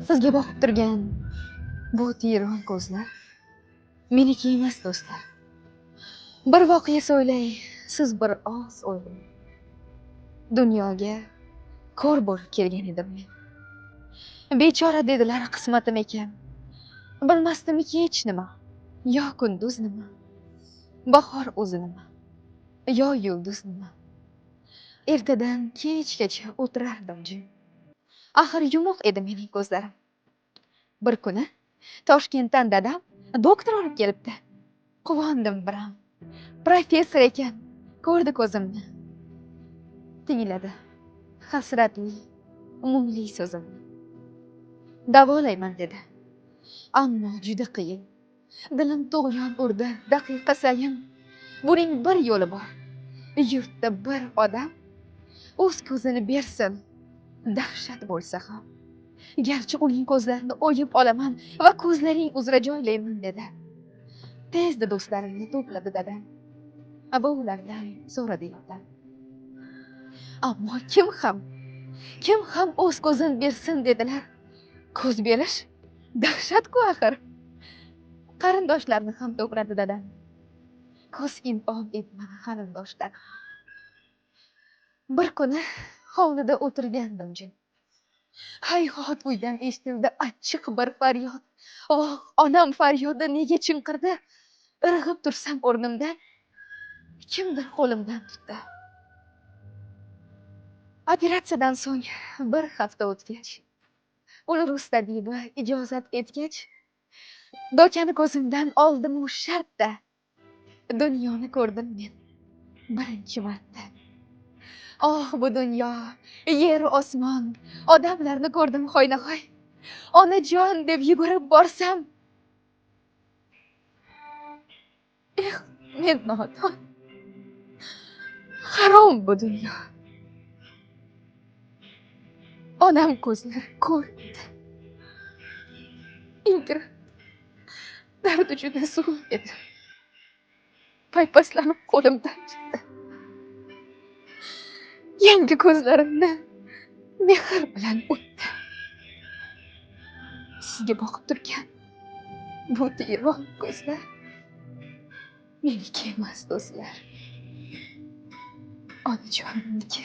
Sizga boqib turgan bu tiyron ko'zlar meniki emas do'stlar. Bir voqea so'ylay, siz bir oz o'ylang. Dunyoga ko'r bo'lib kelgan edim men. Bechora dedilar qismatim ekan. Bilmasdimki hech nima. Yo kunduz nima, bahor o'zi nima, yo yulduz nima. Ertadan kechgacha o'tirardim jim. Axir yumuq edi mening ko'zlarim. Bir kuni Toshkentdan dadam doktor olib kelibdi. Quvondim biram. Professor ekan. Ko'rdi ko'zimni. Tingladi hasratli, mungli so'zimni. Davolayman dedi. Ammo juda qiyin. Dilim tug'yon urdi daqiqa sayin. Buning bir yo'li bor. Yurtda bir odam o'z ko'zini bersin. Dahshat bo'lsa ham. Garchi uning ko'zlarini o'yib olaman va ko'zlaring uzra joylayman dedi. Tezda do'stlarimni to'pladi dadam. Abulardan so'radi yordam. Ammo kim ham o'z ko'zini bersin dedilar. Ko'z berish dahshat-ku axir. Qarindoshlarni ham to'pladi dadam. Ko'z in'om etmadi qarindoshlar. Bir kuni hovlida o'tirgandim jim. Hayhot uydan eshitildi achchiq bir faryod. Oh, onam faryodi nega chinqirdi? Irg'ib tursam o'rnimda, kimdir qo'limdan tutdi. Operatsiyadan so'ng bir hafta o'tgach, uni rus tabibi ijozat etgach, dokani ko'zimdan oldim u shartta. Dunyoni ko'rdim men birinchi marta. Oh, bu dunyo, yer osmon, odamlarni ko'rdim hoynahoy. Onajon deb yugurib borsam, men nodon. Harom bu dunyo. Onam ko'zlari ko'r edi. Ingri dardi juda zo'r edi. Paypaslanib qo'limdan chiqdi. Yangi ko'zlarimni mehr bilan o'tdi. Sizga boqib turgan bu tiyron ko'zlar meniki emas do'stlar. Onajonimniki.